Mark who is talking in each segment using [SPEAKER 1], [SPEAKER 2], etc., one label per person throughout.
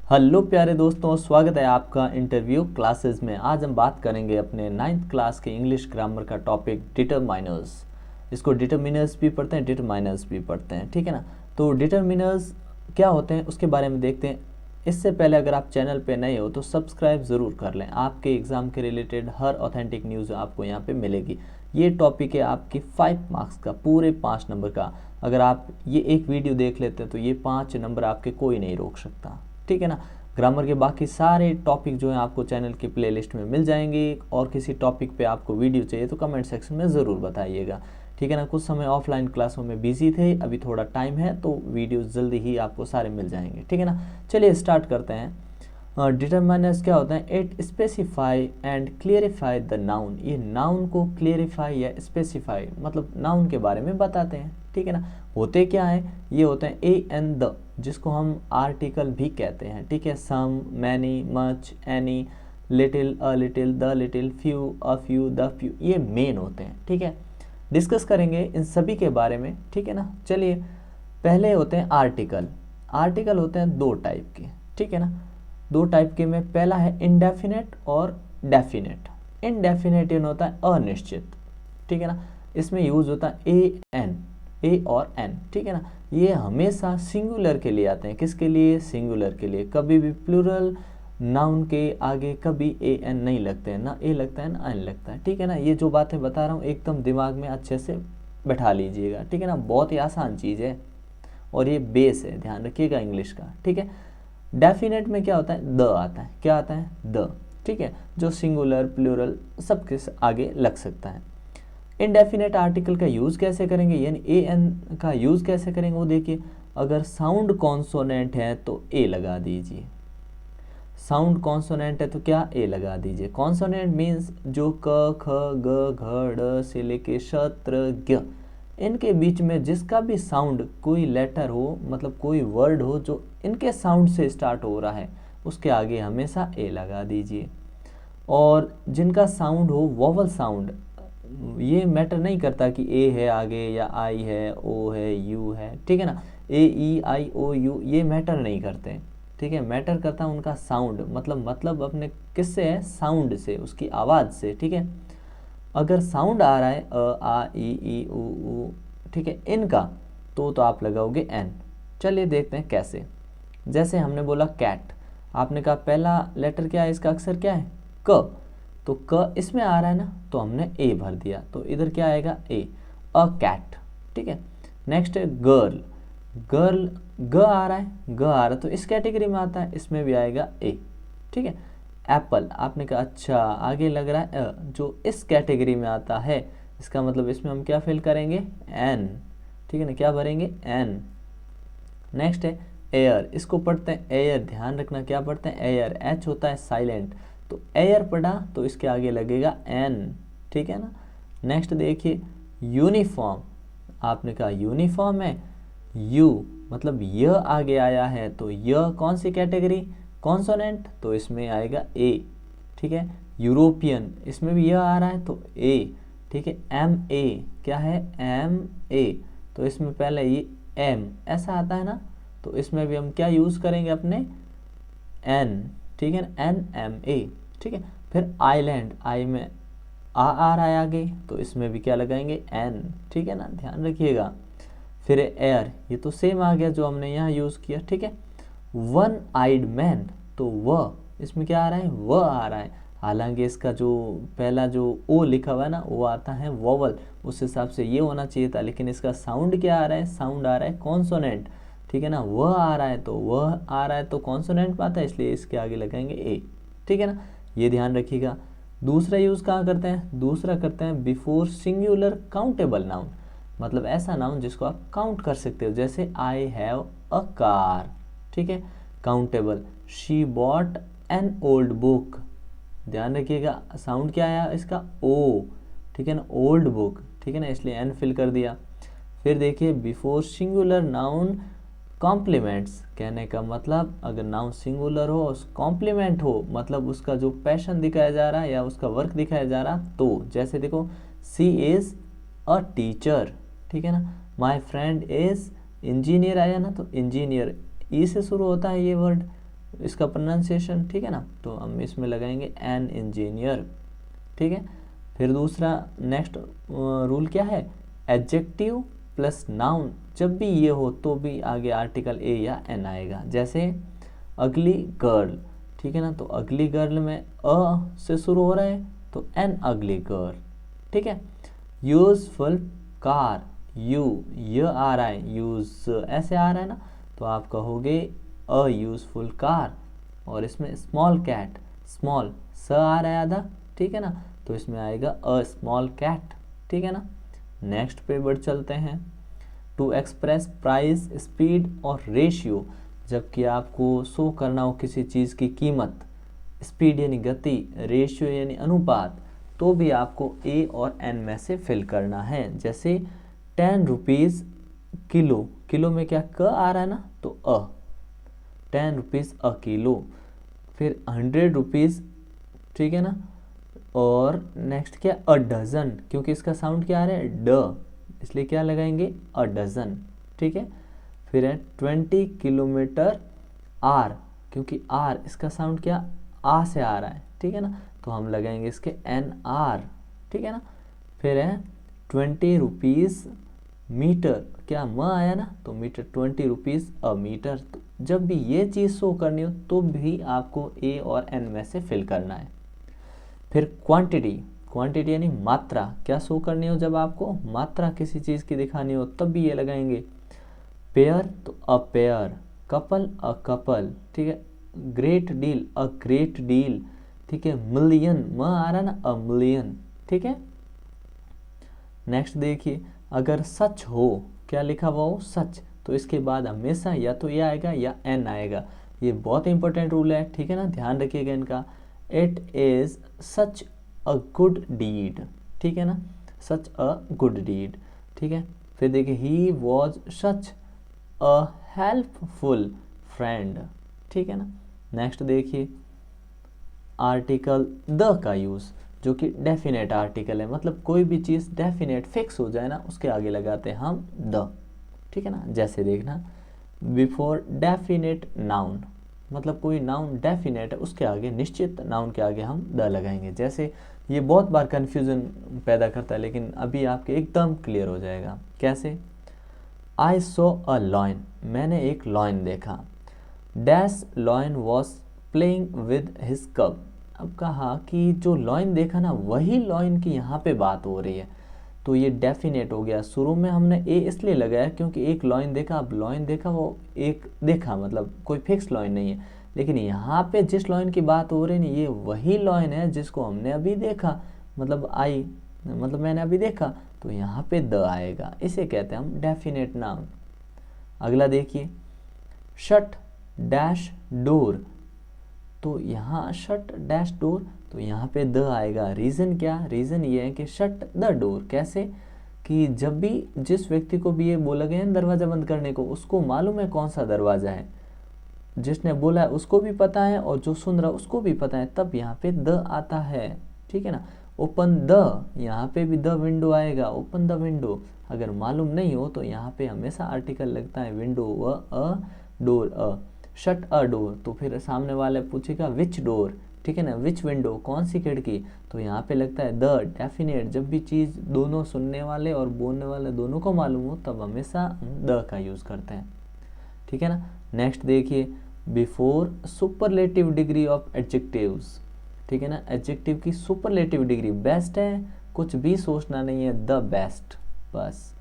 [SPEAKER 1] Hello प्यारे दोस्तों, स्वागत है आपका इंटरव्यू क्लासेस में। आज हम बात करेंगे अपने 9th क्लास के इंग्लिश ग्रामर का टॉपिक डिटरमाइनर्स। इसको डिटरमिनर्स भी पढ़ते हैं, डिटरमाइनर्स भी पढ़ते हैं, ठीक है ना। तो डिटरमिनर्स क्या होते हैं उसके बारे में देखते हैं। इससे पहले अगर आप चैनल पे नए हो तो सब्सक्राइब ज़रूर कर लें। आपके एग्ज़ाम के रिलेटेड हर ऑथेंटिक न्यूज़ आपको यहाँ पे मिलेगी। ये टॉपिक है आपकी 5 मार्क्स का, पूरे 5 नंबर का। अगर आप ये एक वीडियो देख लेते हैं तो ये 5 नंबर आपके कोई नहीं रोक सकता, ठीक है ना। ग्रामर के बाकी सारे टॉपिक जो हैं आपको चैनल की प्लेलिस्ट में मिल जाएंगे। और किसी टॉपिक पे आपको वीडियो चाहिए तो कमेंट सेक्शन में ज़रूर बताइएगा, ठीक है ना। कुछ समय ऑफलाइन क्लासों में बिजी थे, अभी थोड़ा टाइम है तो वीडियो जल्दी ही आपको सारे मिल जाएंगे, ठीक है ना। चलिए स्टार्ट करते हैं। डिटरमाइनर्स क्या होता है? It specify and clarify the noun. ये नाउन को क्लियरिफाई या स्पेसिफाई मतलब नाउन के बारे में बताते हैं, ठीक है ना। होते क्या है? ये होते हैं ए एंड द, जिसको हम आर्टिकल भी कहते हैं, ठीक है। Some, many, much, any, little, a little, the little, few, a few, the few, ये मेन होते हैं, ठीक है। डिस्कस करेंगे इन सभी के बारे में, ठीक है ना। चलिए, पहले होते हैं आर्टिकल। आर्टिकल होते हैं 2 टाइप के, ठीक है ना। 2 टाइप के में पहला है इंडेफिनेट और डेफिनेट। इंडेफिनेट इन होता है अनिश्चित, ठीक है ना। इसमें यूज होता है ए और एन, ठीक है ना। ये हमेशा सिंगुलर के लिए आते हैं। किसके लिए? सिंगुलर के लिए। कभी भी प्लूरल नाउन के आगे कभी ए एन नहीं लगते हैं, ना ए लगता है ना एन लगता है, ठीक है ना। ये जो बातें बता रहा हूँ एकदम दिमाग में अच्छे से बैठा लीजिएगा, ठीक है ना। बहुत ही आसान चीज़ है और ये बेस है, ध्यान रखिएगा इंग्लिश का, ठीक है। डेफिनेट में क्या होता है? द आता है। क्या आता है? द, ठीक है, जो सिंगुलर प्लूरल सबके आगे लग सकता है। इनडेफिनेट आर्टिकल का यूज़ कैसे करेंगे, यानी ए एन का यूज़ कैसे करेंगे वो देखिए। अगर साउंड कॉन्सोनेंट है तो ए लगा दीजिए। साउंड कॉन्सोनेंट है तो क्या? ए लगा दीजिए। कॉन्सोनेंट मीन्स जो क, ख, ग, घ, ढ से लेके श, त्र, ज्ञ, इनके बीच में जिसका भी साउंड, कोई लेटर हो मतलब कोई वर्ड हो जो इनके साउंड से स्टार्ट हो रहा है, उसके आगे हमेशा ए लगा दीजिए। और जिनका साउंड हो वोवल साउंड, ये मैटर नहीं करता कि ए है आगे या आई है, ओ है, यू है, ठीक है ना। ए, ई, आई, ओ, यू ये मैटर नहीं करते, ठीक है। मैटर करता उनका साउंड, मतलब अपने किससे है? साउंड से, उसकी आवाज़ से, ठीक है। अगर साउंड आ रहा है अ, आ, ई, ऊ, ठीक है, इनका तो आप लगाओगे एन। चलिए देखते हैं कैसे। जैसे हमने बोला कैट, आपने कहा पहला लेटर क्या है इसका? अक्षर क्या है? क। तो क इसमें आ रहा है ना, तो हमने ए भर दिया, तो इधर क्या आएगा? ए, अ कैट, ठीक है। नेक्स्ट है गर्ल। गर्ल, ग आ रहा है, ग आ रहा है तो इस कैटेगरी में आता है, इसमें भी आएगा ए, ठीक है। एप्पल, आपने कहा अच्छा आगे लग रहा है जो इस कैटेगरी में आता है, इसका मतलब इसमें हम क्या फिल करेंगे? एन, ठीक है ना। क्या भरेंगे? एन। नेक्स्ट है एयर, इसको पढ़ते हैं एयर, ध्यान रखना क्या पढ़ते हैं? एयर, एच होता है साइलेंट, तो एयर पढ़ा तो इसके आगे लगेगा एन, ठीक है ना। नेक्स्ट देखिए यूनिफॉर्म, आपने कहा यूनिफॉर्म है, यू मतलब य आगे आया है तो य कौन सी कैटेगरी? कॉन्सोनेंट, तो इसमें आएगा ए, ठीक है। यूरोपियन, इसमें भी यह आ रहा है तो ए, ठीक है। एम ए, क्या है? एम ए, तो इसमें पहले ये एम ऐसा आता है ना, तो इसमें भी हम क्या यूज़ करेंगे? अपने एन, ठीक है ना, एन एम ए, ठीक है। फिर आइलैंड, आई में आ रहा है आगे, तो इसमें भी क्या लगाएंगे? एन, ठीक है ना, ध्यान रखिएगा। फिर एयर, ये तो सेम आ गया जो हमने यहाँ यूज़ किया, ठीक है। वन आइड मैन, तो वह इसमें क्या आ रहा है? वह आ रहा है, हालांकि इसका जो पहला जो ओ लिखा हुआ है ना वो आता है वोवल, उस हिसाब से ये होना चाहिए था, लेकिन इसका साउंड क्या आ रहा है? साउंड आ रहा है कॉन्सोनेंट, ठीक है ना। वह आ रहा है तो वह आ रहा है तो कॉन्सोनेंट में आता है, इसलिए इसके आगे लगाएंगे ए, ठीक है ना। ये ध्यान रखिएगा। दूसरा यूज़ कहाँ करते हैं? दूसरा करते हैं बिफोर सिंगुलर काउंटेबल नाउन, मतलब ऐसा नाउन जिसको आप काउंट कर सकते हो, जैसे आई हैव अ कार, ठीक है। Countable, she bought an old book, ध्यान रखिएगा साउंड क्या आया इसका? ओ, ठीक है ना, ओल्ड बुक, ठीक है ना, इसलिए एन फिल कर दिया। फिर देखिए बिफोर सिंगुलर नाउन कॉम्प्लीमेंट्स, कहने का मतलब अगर नाउन सिंगुलर हो और कॉम्प्लीमेंट हो, मतलब उसका जो पैशन दिखाया जा रहा है या उसका वर्क दिखाया जा रहा, तो जैसे देखो सी इज़ अ टीचर, ठीक है ना। माई फ्रेंड इज़ इंजीनियर आया ना, तो इंजीनियर ई से शुरू होता है ये वर्ड, इसका प्रोनाउंसिएशन, ठीक है ना, तो हम इसमें लगाएंगे एन इंजीनियर, ठीक है। फिर दूसरा नेक्स्ट रूल क्या है, एडजेक्टिव प्लस नाउन जब भी ये हो तो भी आगे आर्टिकल ए या एन आएगा। जैसे अगली गर्ल, ठीक है ना, तो अगली गर्ल में अ से शुरू हो रहा है तो एन अगली गर्ल, ठीक है। यूजफुल कार, यू आ रहा है, यूज ऐसे आ रहा है ना, तो आप कहोगे अ यूजफुल कार। और इसमें स्मॉल कैट, स्मॉल स आ रहा है आधा, ठीक है ना, तो इसमें आएगा अ स्मॉल कैट, ठीक है ना। नेक्स्ट पे बढ़ चलते हैं, टू एक्सप्रेस प्राइस, स्पीड और रेशियो, जबकि आपको शो करना हो किसी चीज़ की कीमत, स्पीड यानी गति, रेशियो यानी अनुपात, तो भी आपको ए और एन में से फिल करना है। जैसे 10 रुपीज़ किलो, किलो में क्या क आ रहा है ना, तो अ, 10 रुपीज़ अ किलो। फिर 100 रुपीज़, ठीक है ना, और नेक्स्ट क्या अ डज़न, क्योंकि इसका साउंड क्या आ रहा है ड, इसलिए क्या लगाएंगे अ डज़न, ठीक है। फिर है 20 किलोमीटर आर, क्योंकि आर इसका साउंड क्या आ से आ रहा है, ठीक है ना, तो हम लगाएंगे इसके एन आर, ठीक है ना। फिर है 20 रुपीज़ मीटर, क्या म आया ना, तो मीटर 20 रुपीज़ अ मीटर। तो जब भी ये चीज़ शो करनी हो तो भी आपको ए और एन में से फिल करना है। फिर क्वांटिटी, क्वांटिटी यानी मात्रा, क्या शो करनी हो, जब आपको मात्रा किसी चीज़ की दिखानी हो तब भी ये लगाएंगे। पेयर तो a pair, couple a couple, ठीक है। Great deal a great deal, ठीक है। मिलियन म आ रहा ना, अ मिलियन, ठीक है। नेक्स्ट देखिए, अगर सच हो, क्या लिखा हुआ हो सच, तो इसके बाद हमेशा या तो ये आएगा या एन आएगा। ये बहुत इंपॉर्टेंट रूल है, ठीक है ना, ध्यान रखिएगा इनका। It is such a good deed, ठीक है ना, सच अ गुड डीड, ठीक है। फिर देखिए he was such a helpful friend, ठीक है ना। नेक्स्ट देखिए, आर्टिकल द का यूज़, जो कि डेफिनेट आर्टिकल है, मतलब कोई भी चीज़ डेफिनेट फिक्स हो जाए ना उसके आगे लगाते हैं हम द, ठीक है ना। जैसे देखना, बिफोर डेफिनेट नाउन, मतलब कोई नाउन डेफिनेट है उसके आगे, निश्चित नाउन के आगे हम द लगाएंगे। जैसे ये बहुत बार कन्फ्यूज़न पैदा करता है, लेकिन अभी आपके एकदम क्लियर हो जाएगा। कैसे, आई सो अ लॉयन, मैंने एक लॉयन देखा। Dash lion was playing with his कब, अब कहा कि जो लॉयन देखा ना वही लॉयन की यहाँ पे बात हो रही है, तो ये डेफिनेट हो गया। शुरू में हमने ए इसलिए लगाया क्योंकि एक लॉयन देखा, अब लॉयन देखा वो एक देखा, मतलब कोई फिक्स लॉयन नहीं है, लेकिन यहाँ पे जिस लॉयन की बात हो रही है ये वही लॉयन है जिसको हमने अभी देखा, मतलब आई, मतलब मैंने अभी देखा, तो यहाँ पे द आएगा, इसे कहते हैं हम डेफिनेट नाउन। अगला देखिए, शट डैश डोर, तो यहाँ शट डैश डोर, तो यहाँ पे द आएगा। रीज़न क्या, रीज़न ये है कि शट द डोर, कैसे कि जब भी जिस व्यक्ति को भी ये बोला गया है दरवाज़ा बंद करने को, उसको मालूम है कौन सा दरवाज़ा है, जिसने बोला है उसको भी पता है और जो सुन रहा है उसको भी पता है, तब यहाँ पे द आता है, ठीक है ना। ओपन द, यहाँ पे भी द विंडो आएगा, ओपन द विंडो। अगर मालूम नहीं हो तो यहाँ पे हमेशा आर्टिकल लगता है विंडो अ डोर अ। शट अ डोर, तो फिर सामने वाले पूछेगा विच डोर, ठीक है ना, विच विंडो, कौन सी खिड़की, तो यहाँ पे लगता है द डेफिनेट। जब भी चीज़ दोनों सुनने वाले और बोलने वाले दोनों को मालूम हो तब हमेशा हम द का यूज़ करते हैं, ठीक है ना। नेक्स्ट देखिए, before superlative degree of adjectives, ठीक है ना, एडजेक्टिव की सुपरलेटिव डिग्री, बेस्ट है, कुछ भी सोचना नहीं है, द बेस्ट, बस।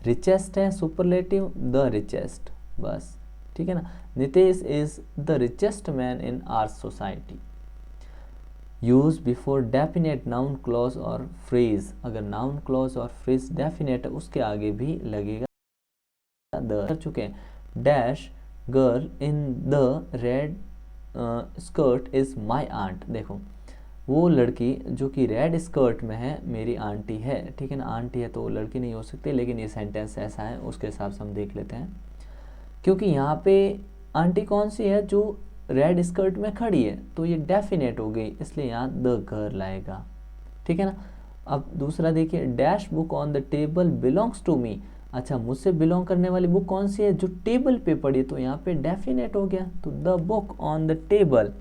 [SPEAKER 1] रिचेस्ट है सुपरलेटिव, द रिचेस्ट, बस, ठीक है ना। Nitesh is the richest man in our society. Use before definite noun clause और फ्रेज, अगर नाउन क्लॉज और फ्रेज डेफिनेट है उसके आगे भी लगेगा द। कर चुके हैं। Dash girl in the red skirt is my aunt, देखो वो लड़की जो कि रेड स्कर्ट में है मेरी आंटी है, ठीक है ना। आंटी है तो लड़की नहीं हो सकती, लेकिन ये सेंटेंस ऐसा है उसके हिसाब से हम देख लेते हैं। क्योंकि यहाँ पे आंटी कौन सी है, जो रेड स्कर्ट में खड़ी है, तो ये डेफिनेट हो गई, इसलिए यहाँ द गर्ल आएगा, ठीक है ना। अब दूसरा देखिए, dash book on the table belongs to me, अच्छा, मुझसे बिलोंग करने वाली बुक कौन सी है? जो टेबल पे पड़ी, तो यहाँ पे डेफिनेट हो गया, तो the book on the table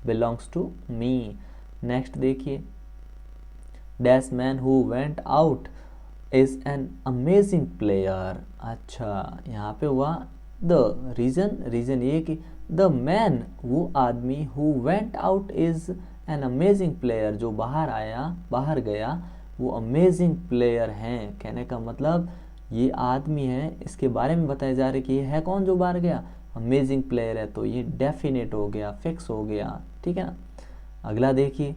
[SPEAKER 1] belongs to me. Next देखिए, dash man who went out is an amazing player. अच्छा, यहाँ पे हुआ द रीजन ये कि द मैन, वो आदमी, who went out is an amazing player, जो बाहर गया वो अमेजिंग प्लेयर हैं। कहने का मतलब ये आदमी है, इसके बारे में बताया जा रहा है कि ये है कौन जो बाहर गया, अमेजिंग प्लेयर है, तो ये डेफिनेट हो गया, फिक्स हो गया, ठीक है ना। अगला देखिए,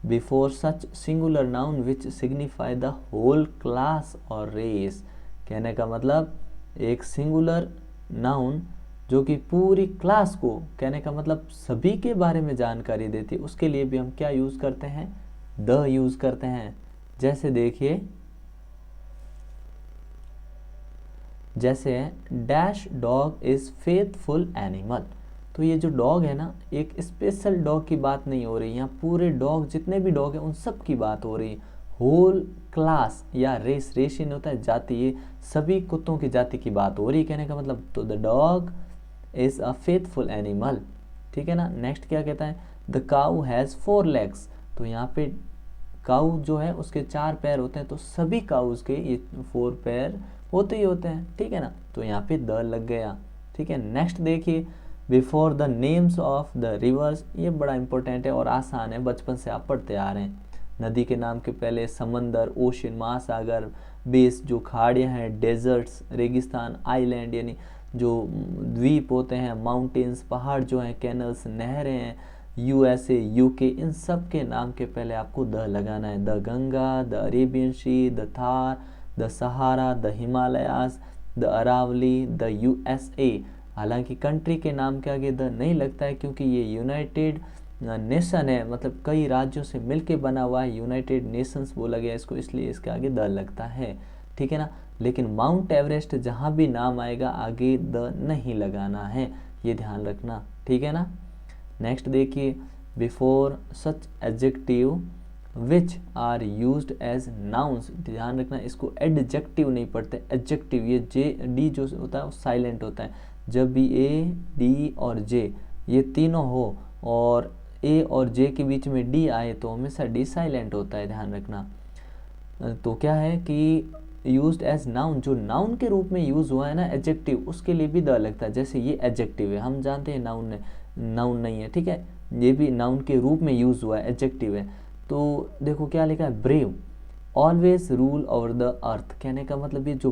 [SPEAKER 1] before such singular noun which signify the whole class और रेस। कहने का मतलब एक सिंगुलर नाउन जो कि पूरी क्लास को, कहने का मतलब सभी के बारे में जानकारी देती है, उसके लिए भी हम क्या यूज करते हैं, द यूज करते हैं। जैसे देखिए, जैसे dash dog is faithful animal, तो ये जो डॉग है ना, एक स्पेशल डॉग की बात नहीं हो रही, यहाँ पूरे डॉग, जितने भी डॉग हैं उन सब की बात हो रही है। होल क्लास या रेस, रेस इन होता है जाति, ये सभी कुत्तों की जाति की बात हो रही है, कहने का मतलब। तो the dog is a faithful animal, ठीक है ना। नेक्स्ट क्या कहता है, द काउ हैज़ 4 legs, तो यहाँ पे काऊ जो है उसके 4 पैर होते हैं, तो सभी काउज के ये 4 पैर होते ही होते हैं, ठीक है ना। तो यहाँ पे द लग गया, ठीक है। नेक्स्ट देखिए, before the names of the reverse, ये बड़ा इंपॉर्टेंट है और आसान है, बचपन से आप पढ़ते आ रहे हैं। नदी के नाम के पहले समंदर, ओशन, महासागर, बेस जो खाड़ियाँ हैं, डेजर्ट्स, रेगिस्तान, आइलैंड यानी जो द्वीप होते हैं, माउंटेन्स, पहाड़ जो हैं, कैनल्स, नहरें हैं, यूएसए, यूके, इन सब के नाम के पहले आपको द लगाना है। The Ganga, the Arabian Sea, the Thar, the Sahara, the Himalayas, the Aravalli, the USA. हालांकि कंट्री के नाम के आगे द नहीं लगता है, क्योंकि ये यूनाइटेड नेशन है, मतलब कई राज्यों से मिलके बना हुआ है, यूनाइटेड नेशंस बोला गया इसको, इसलिए इसके आगे द लगता है, ठीक है ना। लेकिन माउंट एवरेस्ट जहाँ भी नाम आएगा आगे द नहीं लगाना है, ये ध्यान रखना, ठीक है ना। नेक्स्ट देखिए, before such adjective which are used as nouns, ध्यान रखना इसको एडजेक्टिव नहीं पढ़ते, एडजेक्टिव, ये जे डी जो होता है वो साइलेंट होता है। जब भी ए डी और जे ये तीनों हो और ए और जे के बीच में डी आए तो हमेशा डी साइलेंट होता है, ध्यान रखना। तो क्या है कि यूज्ड एज नाउन, जो नाउन के रूप में यूज हुआ है ना एडजेक्टिव, उसके लिए भी द लगता है। जैसे ये एडजेक्टिव है, हम जानते हैं नाउन नहीं है, ठीक है, ये भी नाउन के रूप में यूज हुआ है, एडजेक्टिव है। तो देखो क्या लिखा है, brave always rule over the earth. कहने का मतलब ये जो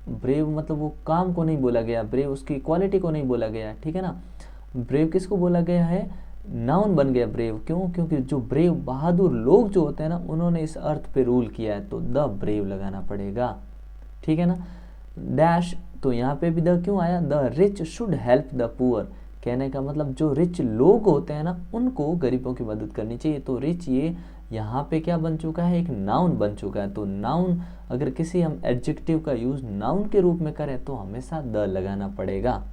[SPEAKER 1] ब्रेव मतलब वो काम को नहीं बोला गया, ब्रेव उसकी क्वालिटी को नहीं बोला गया, ठीक है ना। ब्रेव किसको बोला गया है, नाउन बन गया ब्रेव, क्यों, क्योंकि जो ब्रेव बहादुर लोग जो होते हैं ना, उन्होंने इस अर्थ पे रूल किया है, तो द ब्रेव लगाना पड़ेगा, ठीक है ना। डैश, तो यहाँ पे भी द क्यों आया, the rich should help the poor. कहने का मतलब जो रिच लोग होते हैं ना, उनको गरीबों की मदद करनी चाहिए, तो रिच ये यहाँ पे क्या बन चुका है, एक नाउन बन चुका है। तो नाउन अगर किसी हम एडजेक्टिव का यूज नाउन के रूप में करें तो हमेशा द लगाना पड़ेगा,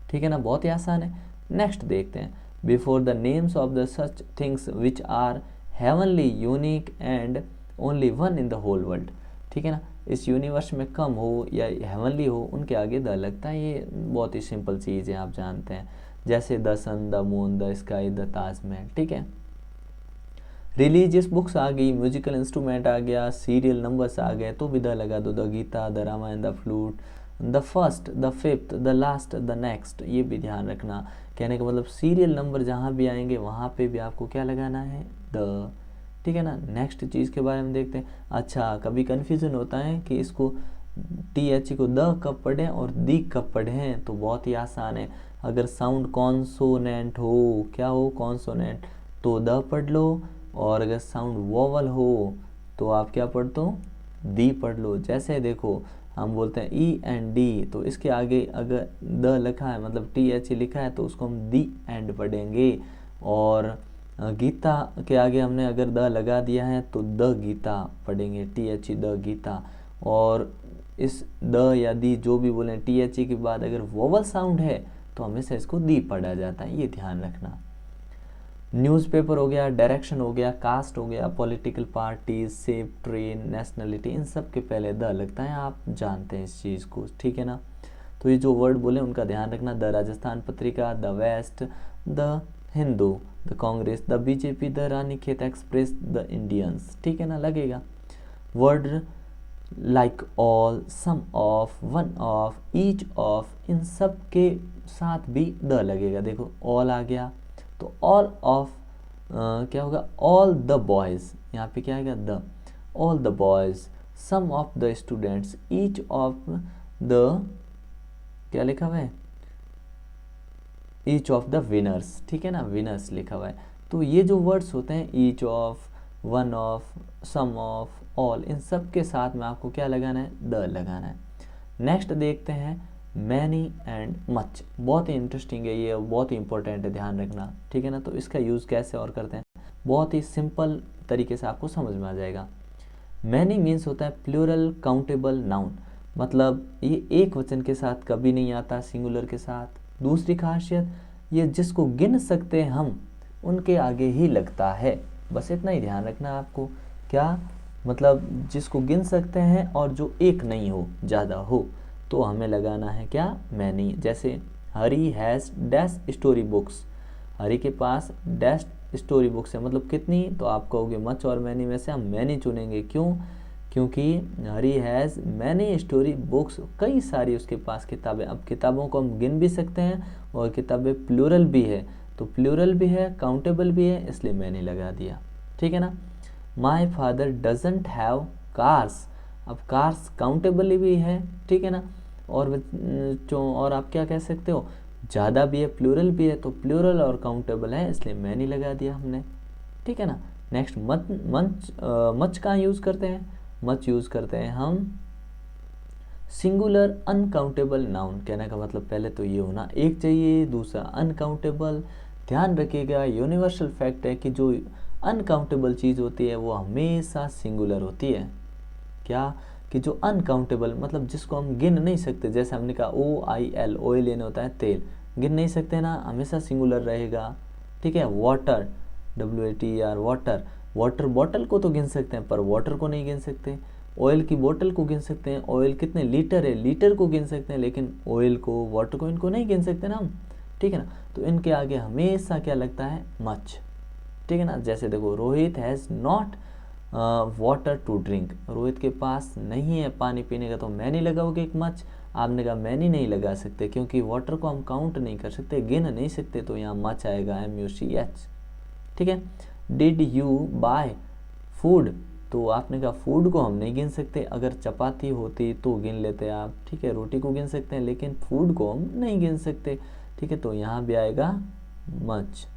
[SPEAKER 1] ठीक है ना, बहुत ही आसान है। नेक्स्ट देखते हैं, before the names of the such things which are heavenly, unique and only one in the whole world, ठीक है ना। इस यूनिवर्स में कम हो या हेवनली हो, उनके आगे द लगता है, ये बहुत ही सिंपल चीज़ है, आप जानते हैं। जैसे the sun, the moon, the sky, the Taj Mahal, ठीक है। रिलीजियस बुक्स आ गई, म्यूजिकल इंस्ट्रूमेंट आ गया, सीरियल नंबर्स आ गए, तो भी द लगा दो, the Gita, the Ramayana, the flute, the first, the fifth, the last, the next, ये भी ध्यान रखना। कहने का मतलब सीरियल नंबर जहाँ भी आएंगे वहाँ पे भी आपको क्या लगाना है, द, ठीक है ना। नेक्स्ट चीज़ के बारे में देखते हैं। अच्छा, कभी कन्फ्यूज़न होता है कि इसको टी एच को द कब पढ़ें और दी कब पढ़ें, तो बहुत ही आसान है। अगर साउंड कॉन्सोनेंट हो, क्या हो, कॉन्सोनेंट, तो द पढ़ लो, और अगर साउंड वोवल हो तो आप क्या पढ़ दो, दी पढ़ लो। जैसे देखो हम बोलते हैं ई एंड डी, तो इसके आगे अगर द लिखा है, मतलब टी एच लिखा है, तो उसको हम दी एंड पढ़ेंगे। और गीता के आगे हमने अगर द लगा दिया है तो द गीता पढ़ेंगे, टी एच द गीता। और इस द या दी जो भी बोलें, टी एच के बाद अगर वोवल साउंड है तो हमेशा इसको दी पढ़ा जाता है, ये ध्यान रखना। न्यूज़पेपर हो गया, डायरेक्शन हो गया, कास्ट हो गया, political party, shape, train, nationality, इन सब के पहले द लगता है, आप जानते हैं इस चीज़ को, ठीक है ना। तो ये जो वर्ड बोले उनका ध्यान रखना, the Rajasthan Patrika, the west, the Hindu, the Congress, the BJP, the Ranikhet express, the Indians, ठीक है ना, लगेगा। Word like all, some of, one of, each of, इन सब के साथ भी द लगेगा। देखो ऑल आ गया तो ऑल ऑफ क्या होगा, ऑल द बॉयज़, यहाँ पे क्या आएगा, the, all the boys, some of the students, each of the, क्या लिखा हुआ है, ईच ऑफ द विनर्स, ठीक है ना, विनर्स लिखा हुआ है। तो ये जो वर्ड्स होते हैं each of, one of, some of, all, इन सब के साथ में आपको क्या लगाना है, द लगाना है। नेक्स्ट देखते हैं मैनी एंड मच, बहुत ही इंटरेस्टिंग है ये, बहुत ही इंपॉर्टेंट है, ध्यान रखना, ठीक है ना। तो इसका यूज़ कैसे और करते हैं, बहुत ही सिंपल तरीके से आपको समझ में आ जाएगा। मैनी मीन्स होता है प्लूरल काउंटेबल नाउन, मतलब ये एक वचन के साथ कभी नहीं आता, सिंगुलर के साथ। दूसरी खासियत, ये जिसको गिन सकते हैं हम उनके आगे ही लगता है, बस इतना ही ध्यान रखना आपको। क्या मतलब, जिसको गिन सकते हैं और जो एक नहीं हो, ज़्यादा हो, तो हमें लगाना है क्या, मैनी। जैसे हरी हैज़ डैश स्टोरी बुक्स, हरी के पास डैश स्टोरी बुक्स है, मतलब कितनी, तो आप कहोगे मच और मैनी में से हम मैनी चुनेंगे, क्यों, क्योंकि हरी हैज़ मैनी स्टोरी बुक्स, कई सारी उसके पास किताबें। अब किताबों को हम गिन भी सकते हैं और किताबें प्लूरल भी है, तो प्लूरल भी है, काउंटेबल भी है, इसलिए मैंने लगा दिया, ठीक है ना। My father doesn't have cars, अब कार्स काउंटेबल भी है, ठीक है ना। और आप क्या कह सकते हो, ज़्यादा भी है, प्लूरल भी है, तो प्लूरल और काउंटेबल है, इसलिए मैनी लगा दिया हमने, ठीक है ना। नेक्स्ट मच कहाँ यूज़ करते हैं, मच यूज़ करते हैं हम सिंगुलर अनकाउंटेबल नाउन, कहने का मतलब पहले तो ये होना एक चाहिए, दूसरा अनकाउंटेबल। ध्यान रखिएगा, यूनिवर्सल फैक्ट है कि जो अनकाउंटेबल चीज़ होती है वो हमेशा सिंगुलर होती है। क्या, कि जो अनकाउंटेबल मतलब जिसको हम गिन नहीं सकते, जैसे हमने कहा OIL, ऑयल लेने होता है तेल, गिन नहीं सकते ना, हमेशा सिंगुलर रहेगा, ठीक है। Water, WATER, water, water bottle को तो गिन सकते हैं पर वाटर को नहीं गिन सकते। ऑयल की बोतल को गिन सकते हैं, ऑयल कितने लीटर है, लीटर को गिन सकते हैं, लेकिन ऑयल को, वाटर को, इनको नहीं गिन सकते ना हम, ठीक है ना। तो इनके आगे हमेशा क्या लगता है, मच, ठीक है ना। जैसे देखो Rohit has not water to drink, Rohit के पास नहीं है पानी पीने का, तो मैनी लगाओगे एक मच। आपने कहा मैनी नहीं लगा सकते क्योंकि वाटर को हम काउंट नहीं कर सकते, गिन नहीं सकते, तो यहाँ मच आएगा, MUCH, ठीक है। डिड यू बाय फूड, तो आपने कहा फूड को हम नहीं गिन सकते, अगर चपाती होती तो गिन लेते आप, ठीक है, रोटी को गिन सकते हैं, लेकिन फूड को हम नहीं गिन सकते, ठीक है, तो यहाँ भी आएगा मच,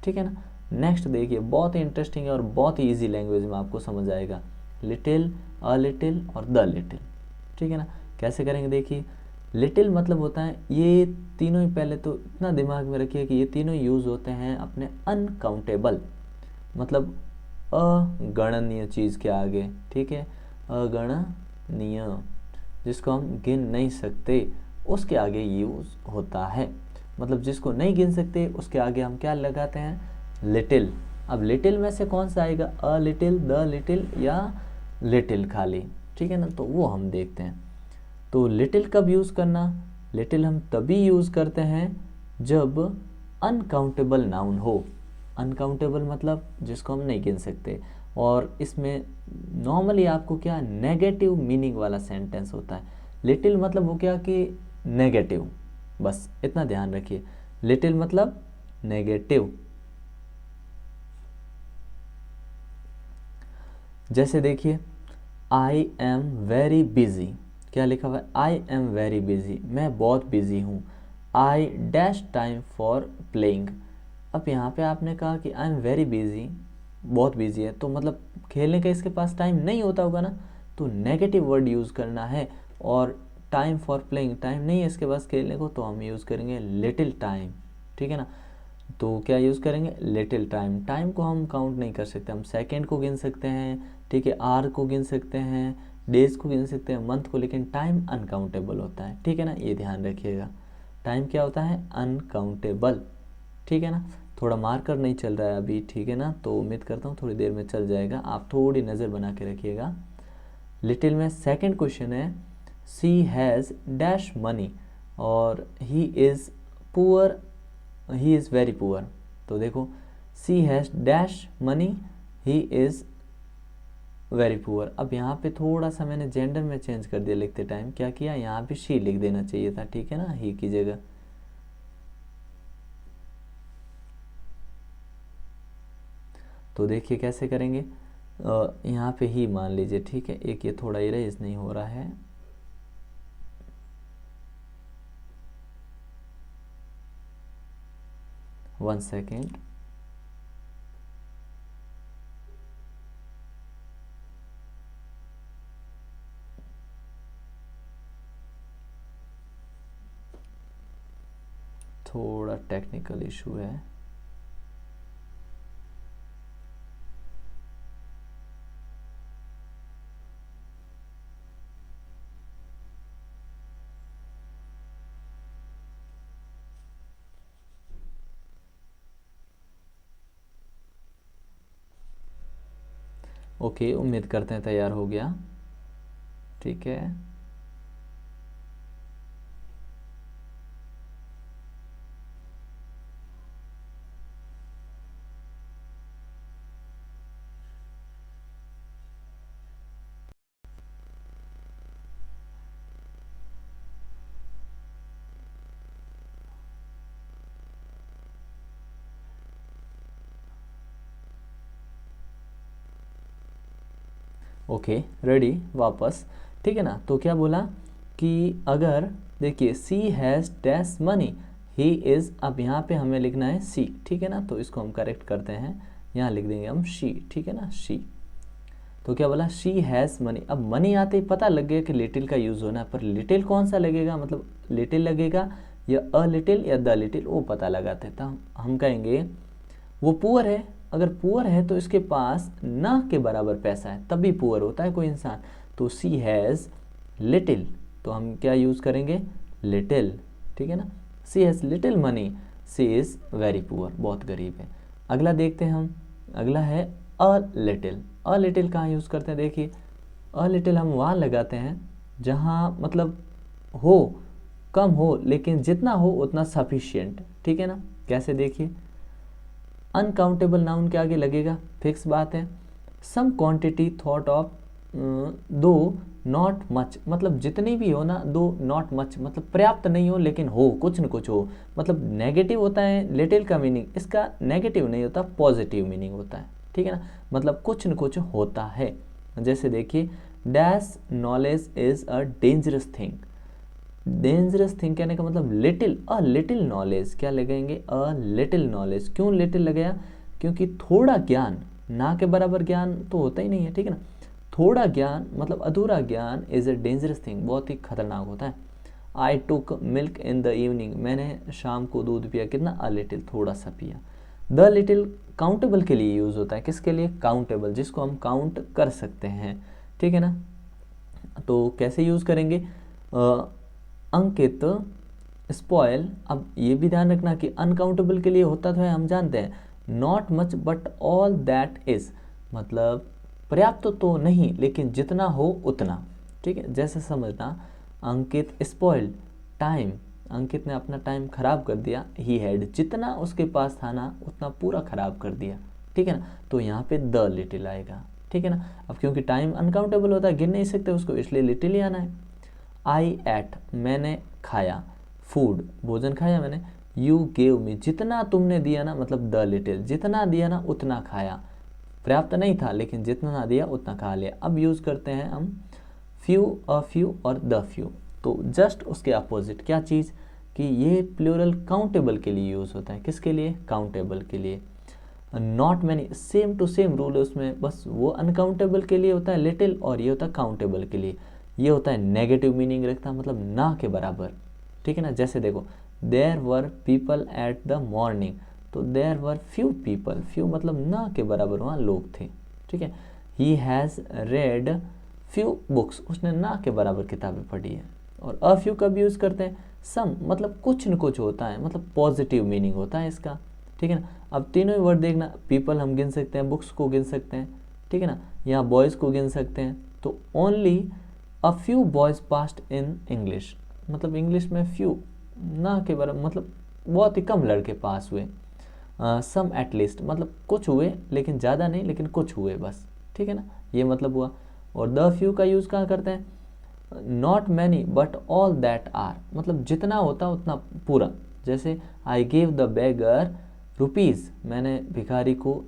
[SPEAKER 1] ठीक है ना। नेक्स्ट देखिए, बहुत ही इंटरेस्टिंग है और बहुत ही इजी लैंग्वेज में आपको समझ आएगा, लिटिल, अ लिटिल और द लिटिल, ठीक है ना। कैसे करेंगे देखिए, लिटिल मतलब होता है, ये तीनों ही पहले तो इतना दिमाग में रखिए कि ये तीनों यूज़ होते हैं अपने अनकाउंटेबल, मतलब अगणनीय चीज़ के आगे, ठीक है, अगणनीय, जिसको हम गिन नहीं सकते उसके आगे यूज़ होता है, मतलब जिसको नहीं गिन सकते उसके आगे हम क्या लगाते हैं, लिटिल। अब लिटिल में से कौन सा आएगा, अ लिटिल, द लिटिल या लिटिल खाली, ठीक है ना, तो वो हम देखते हैं। तो लिटिल कब यूज़ करना, लिटिल हम तभी यूज़ करते हैं जब अनकाउंटेबल नाउन हो। अनकाउंटेबल मतलब जिसको हम नहीं गिन सकते, और इसमें नॉर्मली आपको क्या नेगेटिव मीनिंग वाला सेंटेंस होता है। लिटिल मतलब वो क्या कि नेगेटिव, बस इतना ध्यान रखिए, लिटिल मतलब नेगेटिव। जैसे देखिए, आई एम वेरी बिजी, क्या लिखा हुआ है, आई एम वेरी बिजी, मैं बहुत बिजी हूँ। I dash time for playing, अब यहाँ पे आपने कहा कि आई एम वेरी बिजी, बहुत बिजी है, तो मतलब खेलने का इसके पास टाइम नहीं होता होगा ना, तो नेगेटिव वर्ड यूज़ करना है। और टाइम फॉर प्लेइंग, टाइम नहीं है इसके पास खेलने को, तो हम यूज़ करेंगे लिटिल टाइम, ठीक है ना। तो क्या यूज़ करेंगे, लिटिल टाइम। टाइम को हम काउंट नहीं कर सकते, हम सेकेंड को गिन सकते हैं, ठीक है, आवर को गिन सकते हैं, डेज को गिन सकते हैं, मंथ को, लेकिन टाइम अनकाउंटेबल होता है, ठीक है ना, ये ध्यान रखिएगा, टाइम क्या होता है, अनकाउंटेबल, ठीक है ना। थोड़ा मार्कर नहीं चल रहा है अभी, ठीक है ना, तो उम्मीद करता हूँ थोड़ी देर में चल जाएगा, आप थोड़ी नज़र बना के रखिएगा। लिटिल में सेकंड क्वेश्चन है, सी हैज़ डैश मनी और he is poor, he is very poor. तो देखो, she has dash money, he is very poor. अब यहाँ पे थोड़ा सा मैंने जेंडर में चेंज कर दिया लिखते टाइम, क्या किया, यहाँ पे शी लिख देना चाहिए था, ठीक है ना, ही की जगह। तो देखिए कैसे करेंगे, यहाँ पे ही मान लीजिए, ठीक है, एक ये थोड़ा इरेज नहीं हो रहा है, वन सेकेंड। थोड़ा टेक्निकल इशू है। ओके, उम्मीद करते हैं तैयार हो गया, ठीक है। ओके, रेडी वापस, ठीक है ना। तो क्या बोला कि अगर देखिए she has dash money, he is, अब यहाँ पे हमें लिखना है सी, ठीक है ना, तो इसको हम करेक्ट करते हैं, यहाँ लिख देंगे हम शी, ठीक है ना, शी। तो क्या बोला, शी हैज़ मनी। अब मनी आते ही पता लग गया कि लिटिल का यूज़ होना है, पर लिटिल कौन सा लगेगा, मतलब लिटिल लगेगा या अ लिटिल या द लिटिल, वो पता लगाते। तो हम कहेंगे वो पुअर है, अगर पुअर है तो इसके पास ना के बराबर पैसा है, तभी पुअर होता है कोई इंसान। तो सी हैज़ लिटिल, तो हम क्या यूज़ करेंगे, लिटिल, ठीक है ना। She has little money, she is very poor, बहुत गरीब है। अगला देखते हैं हम, अगला है अ लिटिल। अ लिटिल कहाँ यूज़ करते हैं, देखिए अ लिटिल हम वहाँ लगाते हैं जहाँ मतलब हो, कम हो, लेकिन जितना हो उतना सफिशिएंट, ठीक है ना। कैसे, देखिए अनकाउंटेबल नाउन के आगे लगेगा, फिक्स बात है। सम क्वांटिटी थॉट ऑफ, दो नॉट मच, मतलब जितनी भी हो ना, दो नॉट मच मतलब पर्याप्त नहीं हो लेकिन हो, कुछ न कुछ हो, मतलब नेगेटिव होता है लिटिल का मीनिंग, इसका नेगेटिव नहीं होता, पॉजिटिव मीनिंग होता है, ठीक है ना, मतलब कुछ न कुछ होता है। जैसे देखिए, dash knowledge is a dangerous thing. Dangerous thing कहने का मतलब लिटिल, अ लिटिल नॉलेज, क्या लगेंगे, अ लिटिल नॉलेज। क्यों लिटिल लगाया, क्योंकि थोड़ा ज्ञान, ना के बराबर ज्ञान तो होता ही नहीं है, ठीक है ना। थोड़ा ज्ञान मतलब अधूरा ज्ञान इज अ डेंजरस थिंग, बहुत ही खतरनाक होता है। आई टुक मिल्क इन द इवनिंग, मैंने शाम को दूध पिया, कितना, अ लिटिल, थोड़ा सा पिया। द लिटिल काउंटेबल के लिए यूज होता है, किसके लिए, काउंटेबल, जिसको हम काउंट कर सकते हैं, ठीक है ना। तो कैसे यूज करेंगे, अंकित स्पॉयल। अब ये भी ध्यान रखना कि अनकाउंटेबल के लिए होता तो है, हम जानते हैं, not much but all that is, मतलब पर्याप्त तो नहीं लेकिन जितना हो उतना, ठीक है। जैसे समझना, अंकित स्पॉइल्ड टाइम, अंकित ने अपना टाइम खराब कर दिया, ही हैड, जितना उसके पास था ना उतना पूरा खराब कर दिया, ठीक है ना। तो यहाँ पे द लिटिल आएगा, ठीक है ना। अब क्योंकि टाइम अनकाउंटेबल होता है, गिन नहीं सकते उसको, इसलिए लिटिल ही आना है। आई एट, मैंने खाया, फूड, भोजन खाया मैंने। यू गेव मी, जितना तुमने दिया ना, मतलब द लिटिल, जितना दिया ना उतना खाया, पर्याप्त नहीं था लेकिन जितना दिया उतना खा लिया। अब यूज़ करते हैं हम फ्यू, अ फ्यू और द फ्यू। तो जस्ट उसके अपोजिट क्या चीज़, कि ये प्लूरल काउंटेबल के लिए यूज़ होता है, किसके लिए, काउंटेबल के लिए। Not many, same to same rule है उसमें, बस वो अनकाउंटेबल के लिए होता है लिटिल और ये होता है काउंटेबल के लिए। ये होता है नेगेटिव मीनिंग रखता है, मतलब ना के बराबर, ठीक है ना। जैसे देखो, there were people at the morning, तो there were few people, few मतलब ना के बराबर वहाँ लोग थे, ठीक है। He has read few books, उसने ना के बराबर किताबें पढ़ी है। और अ फ्यू कब यूज़ करते हैं, सम मतलब कुछ न कुछ होता है, मतलब पॉजिटिव मीनिंग होता है इसका, ठीक है ना। अब तीनों ही वर्ड देखना, पीपल हम गिन सकते हैं, बुक्स को गिन सकते हैं, ठीक है ना, यहाँ बॉयज़ को गिन सकते हैं। तो only a few boys passed in English, मतलब इंग्लिश में फ्यू ना के बराबर, मतलब बहुत ही कम लड़के पास हुए। सम एटलीस्ट मतलब कुछ हुए, लेकिन ज़्यादा नहीं, लेकिन कुछ हुए बस, ठीक है ना, ये मतलब हुआ। और द फ्यू का यूज़ कहाँ करते हैं, not many but all that are, मतलब जितना होता उतना पूरा। जैसे I gave the beggar rupees, मैंने भिखारी को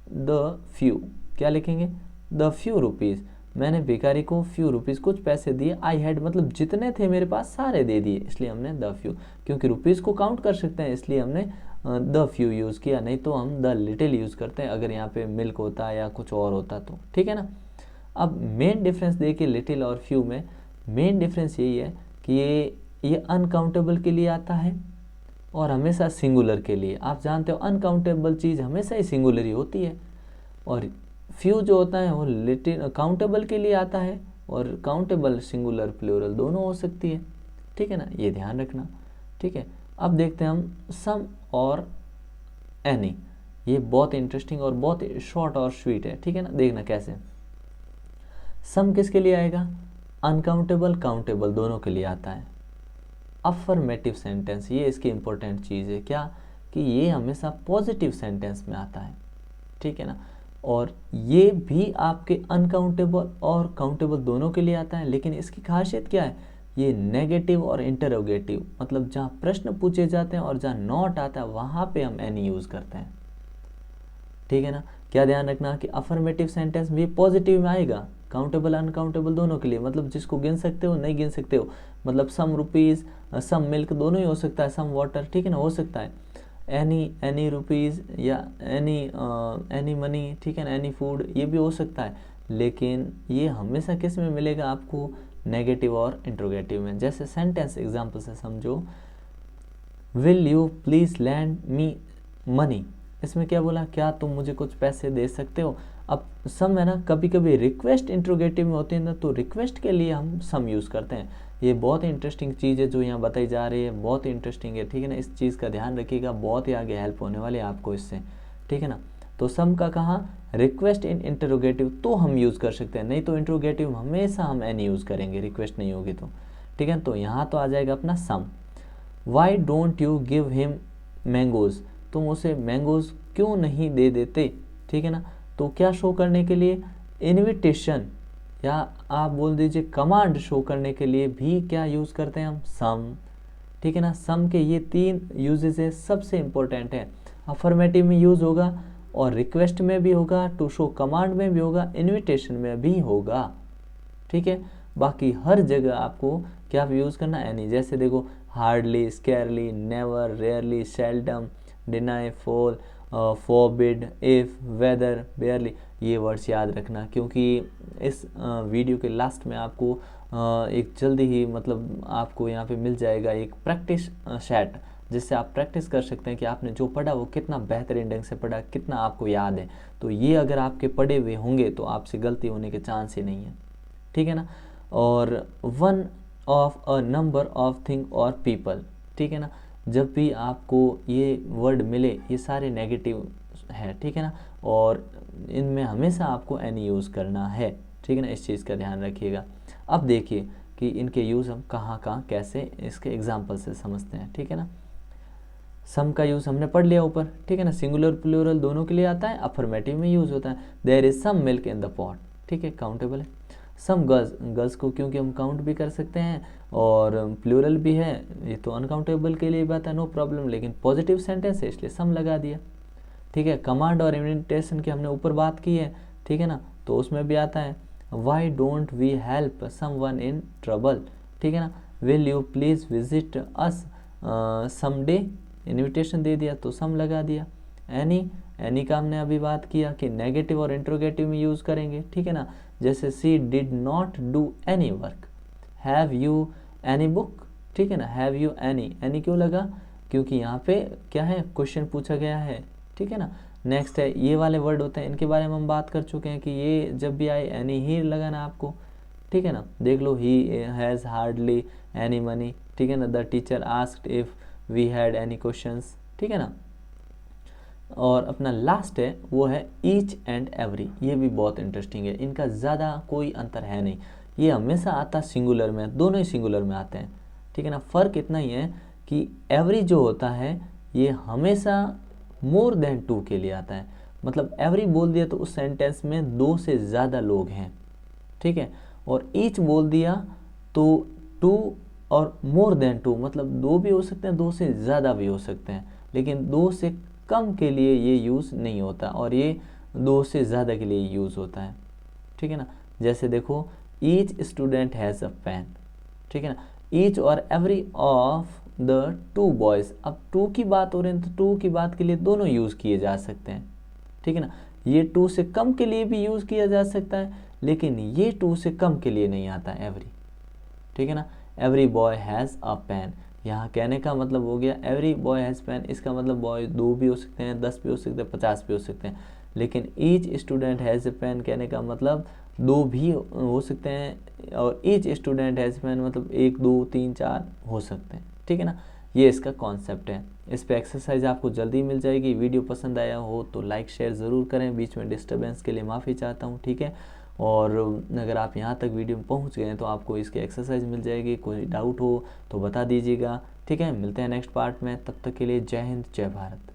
[SPEAKER 1] द फ्यू, क्या लिखेंगे, द फ्यू रुपीज़, मैंने भिखारी को फ्यू रुपीज़ कुछ पैसे दिए। आई हैड मतलब जितने थे मेरे पास सारे दे दिए, इसलिए हमने द फ्यू, क्योंकि रुपीज़ को काउंट कर सकते हैं इसलिए हमने द फ्यू यूज़ किया, नहीं तो हम द लिटिल यूज़ करते हैं अगर यहाँ पे मिल्क होता या कुछ और होता तो, ठीक है ना। अब मेन डिफरेंस देखिए लिटिल और फ्यू में, मेन डिफरेंस यही है कि ये अनकाउंटेबल के लिए आता है और हमेशा सिंगुलर के लिए। आप जानते हो अनकाउंटेबल चीज़ हमेशा ही सिंगुलर ही होती है, और फ्यू जो होता है वो लिटिल काउंटेबल के लिए आता है, और काउंटेबल सिंगुलर प्लूरल दोनों हो सकती है, ठीक है ना, ये ध्यान रखना, ठीक है। अब देखते हैं हम सम और एनी, ये बहुत इंटरेस्टिंग और बहुत शॉर्ट और स्वीट है, ठीक है ना। देखना कैसे, सम किसके लिए आएगा, अनकाउंटेबल काउंटेबल दोनों के लिए आता है। अफर्मेटिव सेंटेंस, ये इसकी इंपॉर्टेंट चीज़ है क्या, कि ये हमेशा पॉजिटिव सेंटेंस में आता है, ठीक है ना। और ये भी आपके अनकाउंटेबल और काउंटेबल दोनों के लिए आता है, लेकिन इसकी खासियत क्या है, ये नेगेटिव और इंटरोगेटिव, मतलब जहाँ प्रश्न पूछे जाते हैं और जहाँ नॉट आता है वहाँ पे हम एनी यूज़ करते हैं, ठीक है ना। क्या ध्यान रखना कि अफर्मेटिव सेंटेंस भी पॉजिटिव में आएगा, काउंटेबल अनकाउंटेबल दोनों के लिए, मतलब जिसको गिन सकते हो नहीं गिन सकते हो, मतलब सम रुपीज़ सम मिल्क दोनों ही हो सकता है, सम वाटर, ठीक है ना, हो सकता है एनी रुपीज़ या एनी मनी, ठीक है ना, एनी फूड, ये भी हो सकता है, लेकिन ये हमेशा किस में मिलेगा आपको, नेगेटिव और इंट्रोगेटिव में। जैसे सेंटेंस एग्जांपल से समझो, will you please land me money, इसमें क्या बोला, क्या तुम मुझे कुछ पैसे दे सकते हो। अब सम है ना, कभी कभी रिक्वेस्ट इंट्रोगेटिव में होती है ना, तो रिक्वेस्ट के लिए हम सम यूज़ करते हैं। ये बहुत ही इंटरेस्टिंग चीज़ है जो यहाँ बताई जा रही है, बहुत ही इंटरेस्टिंग है, ठीक है ना, इस चीज़ का ध्यान रखिएगा, बहुत ही आगे हेल्प होने वाली है आपको इससे, ठीक है ना। तो सम का कहाँ, रिक्वेस्ट इन इंट्रोगेटिव तो हम यूज़ कर सकते हैं, नहीं तो इंट्रोगेटिव हमेशा हम एनी यूज़ करेंगे, रिक्वेस्ट नहीं होगी तो, ठीक है। तो यहाँ तो आ जाएगा अपना some. Why don't you give him mangoes, तुम उसे मैंगोज़ क्यों नहीं दे देते, ठीक है ना। तो क्या शो करने के लिए, इनविटेशन, या आप बोल दीजिए कमांड शो करने के लिए भी क्या यूज़ करते हैं हम, सम, ठीक है ना। सम के ये 3 यूजेस है, सबसे इम्पोर्टेंट है। अफर्मेटिव में यूज़ होगा और रिक्वेस्ट में भी होगा, टू शो कमांड में भी होगा, इन्विटेशन में भी होगा, ठीक है। बाकी हर जगह आपको क्या यूज़ करना, एनी। जैसे देखो, hardly, scarcely, never, rarely, seldom, deny, fail, forbid, if, whether, barely, ये वर्ड्स याद रखना, क्योंकि इस वीडियो के लास्ट में आपको एक जल्दी ही मतलब आपको यहाँ पे मिल जाएगा एक प्रैक्टिस सेट, जिससे आप प्रैक्टिस कर सकते हैं कि आपने जो पढ़ा वो कितना बेहतरीन ढंग से पढ़ा, कितना आपको याद है। तो ये अगर आपके पढ़े हुए होंगे तो आपसे गलती होने के चांस ही नहीं है, ठीक है ना। और one of a number of thing और पीपल, ठीक है ना, जब भी आपको ये वर्ड मिले ये सारे नेगेटिव है, ठीक है ना, और इनमें हमेशा आपको एनी यूज़ करना है, ठीक है ना, इस चीज़ का ध्यान रखिएगा। अब देखिए कि इनके यूज़ हम कहाँ कहाँ कैसे इसके एग्जाम्पल से समझते हैं, ठीक है ना। सम का यूज़ हमने पढ़ लिया ऊपर, ठीक है ना, सिंगुलर प्लूरल दोनों के लिए आता है, अफर्मेटिव में यूज़ होता है, there is some milk in the pot, ठीक है, काउंटेबल है। सम गर्ल्स, गर्ल्स को क्योंकि हम काउंट भी कर सकते हैं और प्लूरल भी है, ये तो अनकाउंटेबल के लिए बात है, नो प्रॉब्लम, लेकिन पॉजिटिव सेंटेंस है इसलिए सम लगा दिया, ठीक है। कमांड और इन्विटेशन की हमने ऊपर बात की है, ठीक है ना, तो उसमें भी आता है, why don't we help someone in trouble, ठीक है ना, will you please visit us someday, invitation दे दिया तो सम लगा दिया। एनी का हमने अभी बात किया कि नेगेटिव और इंट्रोगेटिव में यूज़ करेंगे, ठीक है ना, जैसे she did not do any work, have you any book, ठीक है ना, हैव यू एनी क्यों लगा, क्योंकि यहाँ पे क्या है, क्वेश्चन पूछा गया है, ठीक है ना। नेक्स्ट है, ये वाले वर्ड होते हैं, इनके बारे में हम बात कर चुके हैं कि ये जब भी आए एनी ही लगाना आपको, ठीक है ना। देख लो, he has hardly any money, ठीक है ना, the teacher asked if we had any questions, ठीक है ना। और अपना लास्ट है वो है ईच एंड एवरी। ये भी बहुत इंटरेस्टिंग है, इनका ज़्यादा कोई अंतर है नहीं, ये हमेशा आता सिंगुलर में, दोनों ही सिंगुलर में आते हैं, ठीक है ना। फ़र्क इतना ही है कि एवरी जो होता है ये हमेशा मोर देन टू के लिए आता है, मतलब एवरी बोल दिया तो उस सेंटेंस में दो से ज़्यादा लोग हैं, ठीक है। और ईच बोल दिया तो टू और मोर देन टू, मतलब दो भी हो सकते हैं, दो से ज़्यादा भी हो सकते हैं, लेकिन दो से कम के लिए ये यूज़ नहीं होता, और ये दो से ज़्यादा के लिए यूज़ होता है, ठीक है ना। जैसे देखो each student has a pen, ठीक है ना। ईच और every of the two boys, अब टू की बात हो रही है तो टू की बात के लिए दोनों यूज़ किए जा सकते हैं, ठीक है ना। ये टू से कम के लिए भी यूज़ किया जा सकता है, लेकिन ये टू से कम के लिए नहीं आता एवरी, ठीक है ना। Every boy has a pen, यहाँ कहने का मतलब हो गया एवरी बॉय हैज़ पेन, इसका मतलब बॉय दो भी हो सकते हैं, 10 भी हो सकते हैं, 50 भी हो सकते हैं, लेकिन each student has a pen कहने का मतलब दो भी हो सकते हैं, और ईच स्टूडेंट हैज़ पेन मतलब एक दो तीन चार हो सकते हैं, ठीक है ना। ये इसका कॉन्सेप्ट है। इस पे एक्सरसाइज आपको जल्दी मिल जाएगी। वीडियो पसंद आया हो तो लाइक शेयर ज़रूर करें, बीच में डिस्टर्बेंस के लिए माफ़ी चाहता हूँ, ठीक है। और अगर आप यहाँ तक वीडियो में पहुँच गए हैं तो आपको इसकी एक्सरसाइज मिल जाएगी, कोई डाउट हो तो बता दीजिएगा, ठीक है। मिलते हैं नेक्स्ट पार्ट में, तब तक के लिए जय हिंद जय भारत।